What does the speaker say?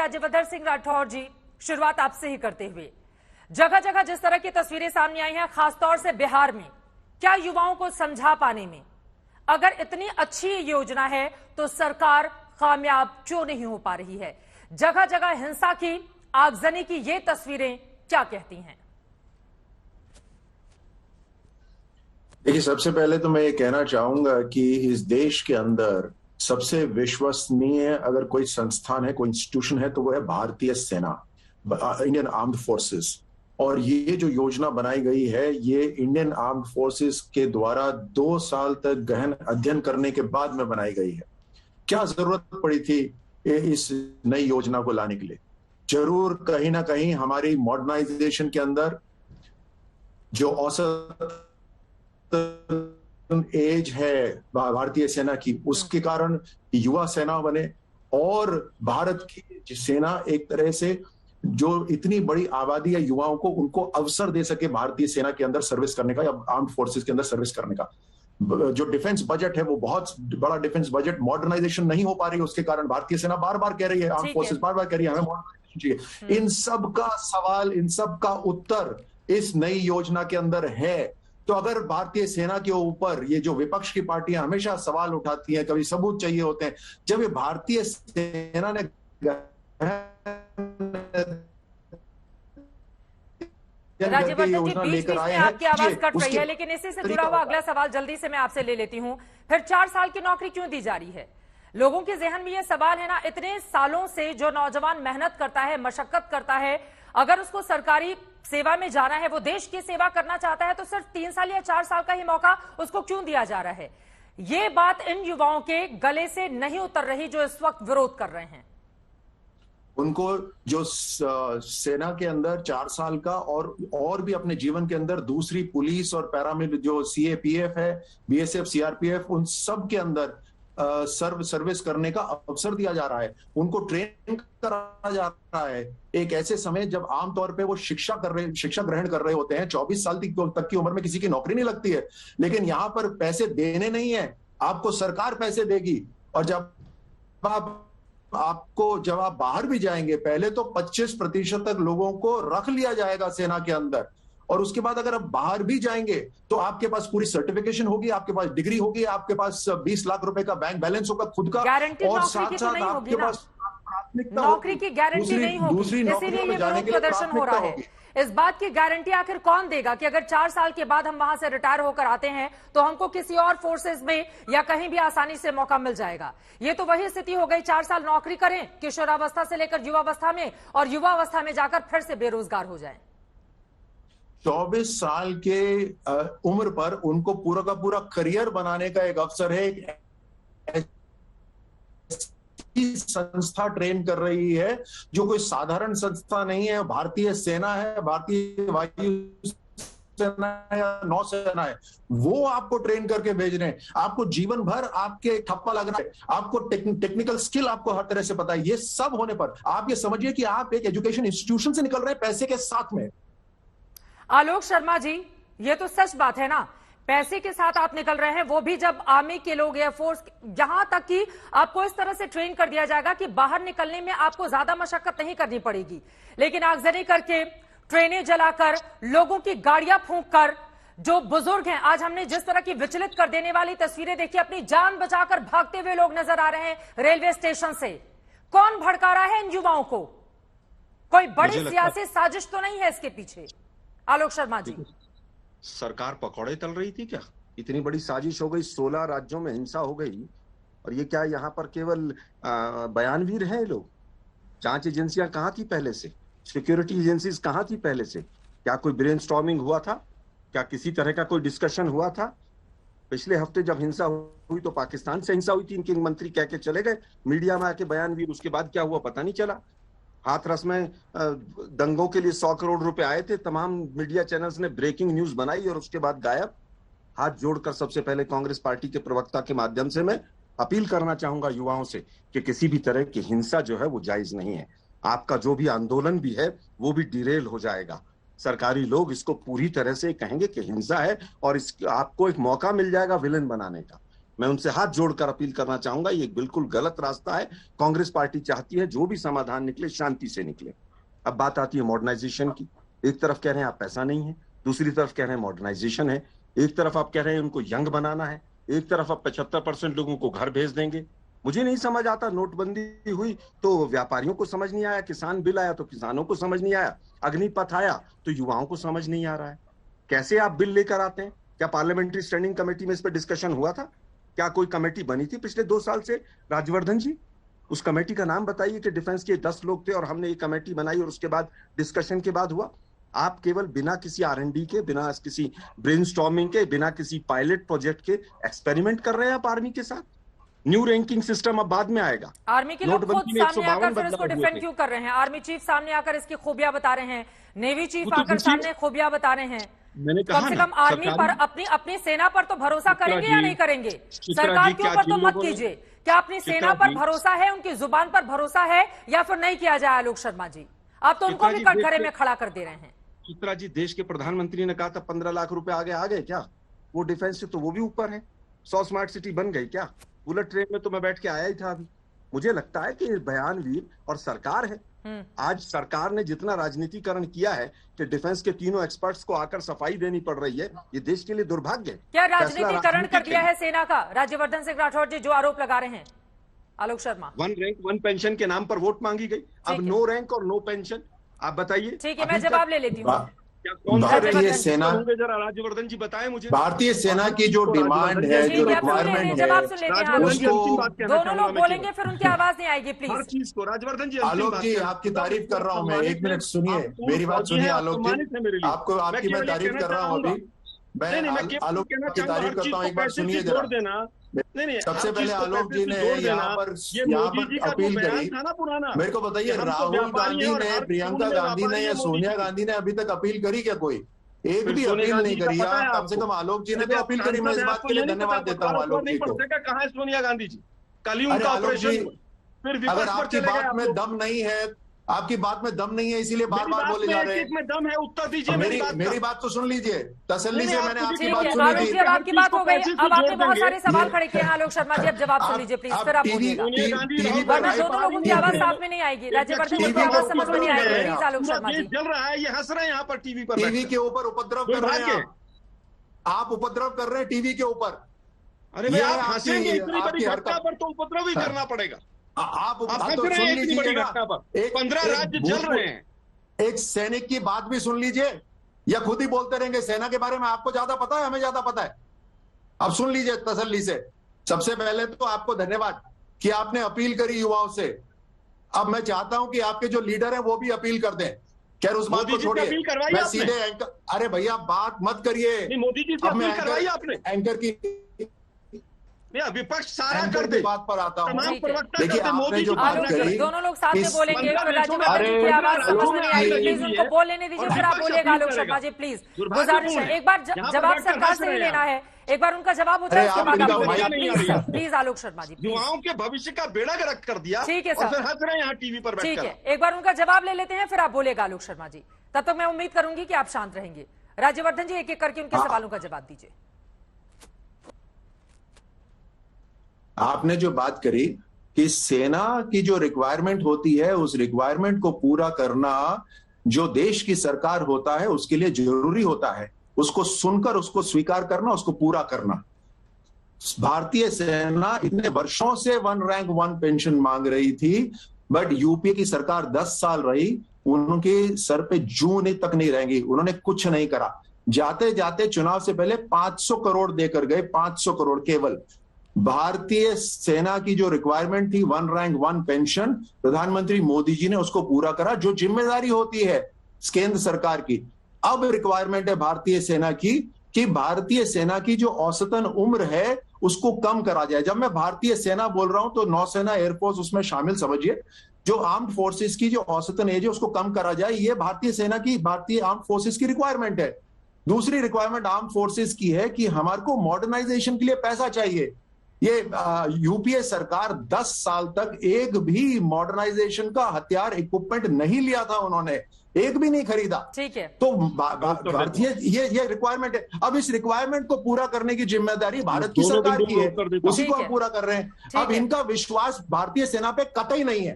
राज्यवर्धन सिंह राठौर जी, शुरुआत आपसे ही करते हुए, जगह जगह जिस तरह की तस्वीरें सामने आई हैं, खासतौर से बिहार में, क्या युवाओं को समझा पाने में, अगर इतनी अच्छी योजना है तो सरकार कामयाब क्यों नहीं हो पा रही है? जगह जगह हिंसा की, आगजनी की ये तस्वीरें क्या कहती हैं? देखिए, सबसे पहले तो मैं ये कहना चाहूंगा कि इस देश के अंदर सबसे विश्वसनीय अगर कोई संस्थान है, कोई इंस्टीट्यूशन है, तो वो है भारतीय सेना, इंडियन आर्म्ड फोर्सेस। और ये जो योजना बनाई गई है, ये इंडियन आर्म्ड फोर्सेस के द्वारा 2 साल तक गहन अध्ययन करने के बाद में बनाई गई है। क्या जरूरत पड़ी थी इस नई योजना को लाने के लिए? जरूर कहीं ना कहीं हमारी मॉडर्नाइजेशन के अंदर जो औसत एज है भारतीय सेना की, उसके कारण युवा सेना बने और भारत की सेना एक तरह से जो इतनी बड़ी आबादी है युवाओं को, उनको अवसर दे सके भारतीय सेना के अंदर सर्विस करने का या आर्म्ड फोर्सेस के अंदर सर्विस करने का। जो डिफेंस बजट है वो बहुत बड़ा डिफेंस बजट, मॉडर्नाइजेशन नहीं हो पा रही है, उसके कारण भारतीय सेना बार बार कह रही है, आर्म्ड फोर्सेस बार बार कह रही है हमें मॉडर्नाइजेशन चाहिए। इन सब का सवाल, इन सब का उत्तर इस नई योजना के अंदर है। तो अगर भारतीय सेना के ऊपर ये जो विपक्ष की पार्टियां हमेशा सवाल उठाती हैं, कभी सबूत चाहिए होते हैं, जब ये भारतीय सेना ने राज्यवर्धन जी, बीच बीच में आपकी आवाज कट रही है, लेकिन इसी से जुड़ा हुआ अगला सवाल जल्दी से मैं आपसे ले लेती हूं। फिर 4 साल की नौकरी क्यों दी जा रही है? लोगों के जहन में यह सवाल है ना, इतने सालों से जो नौजवान मेहनत करता है, मशक्कत करता है, अगर उसको सरकारी सेवा में जाना है, वो देश की सेवा करना चाहता है, तो सिर्फ 3 साल या 4 साल का ही मौका उसको क्यों दिया जा रहा है? ये बात इन युवाओं के गले से नहीं उतर रही जो इस वक्त विरोध कर रहे हैं। उनको जो सेना के अंदर 4 साल का और भी अपने जीवन के अंदर दूसरी पुलिस और पैरामिलिट्री जो सीएपीएफ है, बीएसएफ, सीआरपीएफ, उन सब के अंदर सर्विस करने का अवसर दिया जा रहा है, उनको ट्रेन कराया जा रहा है एक ऐसे समय जब आमतौर पे वो शिक्षा ग्रहण कर रहे होते हैं। 24 साल तक की उम्र में किसी की नौकरी नहीं लगती है, लेकिन यहां पर पैसे देने नहीं है, आपको सरकार पैसे देगी। और जब आप बाहर भी जाएंगे, पहले तो 25% तक लोगों को रख लिया जाएगा सेना के अंदर, और उसके बाद अगर आप बाहर भी जाएंगे तो आपके पास पूरी सर्टिफिकेशन होगी, आपके पास डिग्री होगी, आपके पास 20 लाख रुपए का बैंक बैलेंस होगा खुद का, और साथ साथ आपके पास प्राथमिकता, नौकरी की गारंटी नहीं होगी, इसीलिए ये विरोध प्रदर्शन हो रहा है। इस बात की गारंटी आखिर कौन देगा कि अगर 4 साल के बाद हम वहां से रिटायर होकर आते हैं तो हमको किसी और फोर्सेस में या कहीं भी आसानी से मौका मिल जाएगा? ये तो वही स्थिति हो गई, 4 साल नौकरी करें किशोरावस्था से लेकर युवावस्था में, और युवावस्था में जाकर फिर से बेरोजगार हो जाएं। 24 साल के उम्र पर उनको पूरा का पूरा करियर बनाने का एक अवसर है। संस्था ट्रेन कर रही है जो कोई साधारण संस्था नहीं है, भारतीय सेना है, भारतीय वायु सेना या नौसेना है, वो आपको ट्रेन करके भेज रहे हैं। आपको जीवन भर आपके ठप्पा लगना है, आपको टेक्निकल स्किल आपको हर तरह से पता है। ये सब होने पर आप ये समझिए कि आप एक एजुकेशन इंस्टीट्यूशन से निकल रहे हैं पैसे के साथ में। आलोक शर्मा जी, ये तो सच बात है ना, पैसे के साथ आप निकल रहे हैं, वो भी जब आर्मी के लोग, एयरफोर्स, यहां तक कि आपको इस तरह से ट्रेन कर दिया जाएगा कि बाहर निकलने में आपको ज्यादा मशक्कत नहीं करनी पड़ेगी, लेकिन आगजनी करके, ट्रेनें जलाकर, लोगों की गाड़ियां फूंककर, जो बुजुर्ग हैं, आज हमने जिस तरह की विचलित कर देने वाली तस्वीरें देखी, अपनी जान बचाकर भागते हुए लोग नजर आ रहे हैं रेलवे स्टेशन से। कौन भड़का रहा है इन युवाओं को? कोई बड़ी सियासी साजिश तो नहीं है इसके पीछे? आलोक शर्मा जी, सरकार पकौड़े तल रही थी क्या? इतनी बड़ी साजिश हो गई, 16 राज्यों में हिंसा हो गई, और ये क्या यहाँ पर केवल बयानवीर हैं लोग? जांच एजेंसियां कहाँ थी पहले से? सिक्योरिटी एजेंसीज कहाँ थी पहले से? क्या कोई ब्रेनस्टॉर्मिंग हुआ था? क्या किसी तरह का कोई डिस्कशन हुआ था? पिछले हफ्ते जब हिंसा हुई तो पाकिस्तान से हिंसा हुई थी, इनके मंत्री कह के चले गए मीडिया में आके बयानवीर, उसके बाद क्या हुआ पता नहीं चला। हाथरस में दंगों के लिए 100 करोड़ रुपए आए थे, तमाम मीडिया चैनल्स ने ब्रेकिंग न्यूज बनाई और उसके बाद गायब। हाथ जोड़कर सबसे पहले कांग्रेस पार्टी के प्रवक्ता के माध्यम से मैं अपील करना चाहूंगा युवाओं से कि किसी भी तरह की हिंसा जो है वो जायज नहीं है। आपका जो भी आंदोलन भी है वो भी डिरेल हो जाएगा। सरकारी लोग इसको पूरी तरह से कहेंगे कि हिंसा है और आपको एक मौका मिल जाएगा विलेन बनाने का। मैं उनसे हाथ जोड़कर अपील करना चाहूंगा, ये बिल्कुल गलत रास्ता है। कांग्रेस पार्टी चाहती है जो भी समाधान निकले शांति से निकले। अब बात आती है मॉडर्नाइजेशन की। एक तरफ कह रहे हैं आप पैसा नहीं है, दूसरी तरफ कह रहे हैं मॉडर्नाइजेशन है। एक तरफ आप कह रहे हैं उनको यंग बनाना है, एक तरफ आप 75% लोगों को घर भेज देंगे। मुझे नहीं समझ आता, नोटबंदी हुई तो व्यापारियों को समझ नहीं आया, किसान बिल आया तो किसानों को समझ नहीं आया, अग्निपथ आया तो युवाओं को समझ नहीं आ रहा है। कैसे आप बिल लेकर आते हैं? क्या पार्लियामेंट्री स्टैंडिंग कमेटी में इस पर डिस्कशन हुआ था? क्या कोई कमेटी बनी थी पिछले 2 साल से? राजवर्धन जी, उस कमेटी का नाम बताइए कि डिफेंस के 10 लोग थे और हमने एक कमेटी बनाई और उसके बाद डिस्कशन के बाद हुआ। आप केवल बिना किसी R&D के, बिना किसी ब्रेनस्टॉर्मिंग के, बिना किसी पायलट प्रोजेक्ट के एक्सपेरिमेंट कर रहे हैं आप आर्मी के साथ। न्यू रैंकिंग सिस्टम अब बाद में आएगा। आर्मी के लोग खुद सामने आकर फिर इसको डिफेंड क्यों कर रहे हैं? आर्मी चीफ सामने आकर इसकी खूबियां बता रहे हैं, नेवी चीफ आकर सामने खूबियां बता रहे हैं। मैंने कहा कम से कम आर्मी पर, अपनी सेना पर तो भरोसा करेंगे या नहीं करेंगे? सरकार के ऊपर तो मत कीजिए। क्या अपनी सेना पर भरोसा है, उनकी जुबान पर भरोसा है या फिर नहीं किया जाए? आलोक शर्मा जी, आप तो उनको भी कटघरे में खड़ा कर दे रहे हैं। चित्रा जी, देश के प्रधानमंत्री ने कहा था 15 लाख रुपए आगे आ गए क्या? वो डिफेंस से तो वो भी ऊपर है। 100 स्मार्ट सिटी बन गई क्या? बुलेट ट्रेन में तो मैं बैठ के आया ही था अभी। मुझे लगता है कि बयानवीर और सरकार है, आज सरकार ने जितना राजनीतिकरण किया है कि डिफेंस के तीनों एक्सपर्ट्स को आकर सफाई देनी पड़ रही है, ये देश के लिए दुर्भाग्य है। क्या राजनीतिकरण कर दिया है सेना का राज्यवर्धन सिंह राठौड़ जी जो आरोप लगा रहे हैं? आलोक शर्मा, 1 रैंक 1 पेंशन के नाम पर वोट मांगी गई, अब नो रैंक और नो पेंशन। आप बताइए। ठीक है, मैं जवाब ले लेती हूँ। भारतीय सेना, जरा राज्यवर्धन जी बताएं मुझे। भारतीय सेना की जो डिमांड है, जो रिक्वायरमेंट है, जवाब सुन लेते हैं। उसको दोनों लोग बोलेंगे फिर उनकी आवाज नहीं आएगी, प्लीज। हर चीज को राजवर्धन जी। आलोक जी, आपकी तारीफ कर रहा हूँ मैं, 1 मिनट सुनिए, मेरी बात सुनिए आलोक जी। आपको आपकी मैं तारीफ कर रहा हूँ अभी। मैं आलोक की तारीफ करता हूँ, एक बार सुनिए जरा। सबसे पहले आलोक जी ने यहाँ पर अपील करी। मेरे को बताइए, राहुल गांधी ने, प्रियंका गांधी ने या सोनिया गांधी ने अभी तक अपील करी क्या? कोई एक भी अपील नहीं करी। कम से कम आलोक जी ने तो अपील करी। मैं इस बात के लिए धन्यवाद देता हूँ आलोक जी को। कहाँ है सोनिया गांधी जी? कल ही उनका आलोक जी, ऑपरेशन। अगर आपकी बात में दम नहीं है, आपकी बात में दम नहीं है, इसीलिए बार बार बोले जा रहे हैं। में दम है, उत्तर दीजिए। मेरी बात तो सुन लीजिए तसल्ली से। मैंने आपकी बात सुनी आलोक जी, अब आपकी बात हो गई। अब आपने बहुत सारे सवाल खड़े किए हैं आलोक शर्मा जी, अब जवाब सुन लीजिए प्लीज, फिर आप बोलिएगा। वरना दोनों लोगों की आवाज साफ में नहीं आएगी, राज्यवर्धन जी की आवाज समझ में नहीं आएगी। प्लीज आलोक शर्मा जी। चल रहा है, ये हंस रहे हैं यहाँ पर टीवी पर। टीवी के ऊपर उपद्रव कर रहे हैं आप उपद्रव कर रहे हैं टीवी के ऊपर। अरे भाई, आप हंसेंगे इतनी बड़ी घटना पर तो उपद्रव ही करना पड़ेगा। आप तो सुन लीजिए ना, 15 राज्य जल रहे हैं। एक सैनिक की बात भी सुन लीजिए, या खुद ही बोलते रहेंगे सेना के बारे में? आपको ज्यादा पता है, हमें ज्यादा पता है। अब सुन लीजिए तसल्ली से। सबसे पहले तो आपको धन्यवाद कि आपने अपील करी युवाओं से। अब मैं चाहता हूं कि आपके जो लीडर हैं वो भी अपील कर दें। खैर उस बात को छोड़िए, मैं सीधे एंकर, अरे भैया बात मत करिए। मोदी जी से अपील करवाई आपने? एंकर की विपक्ष सारा कर दे, बात पर आता हूँ। देखिए, आपने जो बात करी, दोनों लोग साथ में बोलेंगे, फिर राज्यवर्धन जी की आवाज समझ में नहीं आएगी। प्लीज उनको बोल लेने दीजिए, फिर आप बोलिएगा आलोक शर्मा जी, प्लीज गुजारिश है। एक बार जवाब सरकार से ही लेना है, एक बार उनका जवाब होता है, उसके बाद आप बोलिएगा। प्लीज आलोक शर्मा जी, युवाओं के भविष्य का बेड़ा गर्क कर दिया। ठीक है और फिर सर, हंस रहे हैं यहाँ टीवी पर बैठकर। ठीक है, एक बार उनका जवाब ले लेते हैं, फिर आप बोलेगा आलोक शर्मा जी। तब तक मैं उम्मीद करूंगी कि आप शांत रहेंगे। राज्यवर्धन जी, एक एक करके उनके सवालों का जवाब दीजिए। आपने जो बात करी कि सेना की जो रिक्वायरमेंट होती है, उस रिक्वायरमेंट को पूरा करना जो देश की सरकार होता है उसके लिए जरूरी होता है। उसको सुनकर उसको स्वीकार करना, उसको पूरा करना। भारतीय सेना इतने वर्षों से 1 रैंक 1 पेंशन मांग रही थी, बट यूपीए की सरकार 10 साल रही, उनके सर पे जून तक नहीं रहेंगी, उन्होंने कुछ नहीं करा। जाते जाते चुनाव से पहले 500 करोड़ देकर गए, 500 करोड़ केवल। भारतीय सेना की जो रिक्वायरमेंट थी 1 रैंक 1 पेंशन, प्रधानमंत्री मोदी जी ने उसको पूरा करा, जो जिम्मेदारी होती है केंद्र सरकार की। अब रिक्वायरमेंट है भारतीय सेना की कि भारतीय सेना की जो औसतन उम्र है उसको कम करा जाए। जब मैं भारतीय सेना बोल रहा हूं तो नौसेना, एयरफोर्स उसमें शामिल समझिए। जो आर्म्ड फोर्सेस की जो औसतन एज है उसको कम करा जाए, ये भारतीय सेना की, भारतीय आर्म्ड फोर्सेस की रिक्वायरमेंट है। दूसरी रिक्वायरमेंट आर्म्ड फोर्सेस की है कि हमारे को मॉडर्नाइजेशन के लिए पैसा चाहिए। ये यूपीए सरकार 10 साल तक एक भी मॉडर्नाइजेशन का हथियार इक्विपमेंट नहीं लिया था, उन्होंने एक भी नहीं खरीदा। ठीक है। तो भारतीय ये रिक्वायरमेंट है। अब इस रिक्वायरमेंट को पूरा करने की जिम्मेदारी भारत की सरकार की है, उसी को हम पूरा कर रहे हैं। अब इनका विश्वास भारतीय सेना पे कतई नहीं है।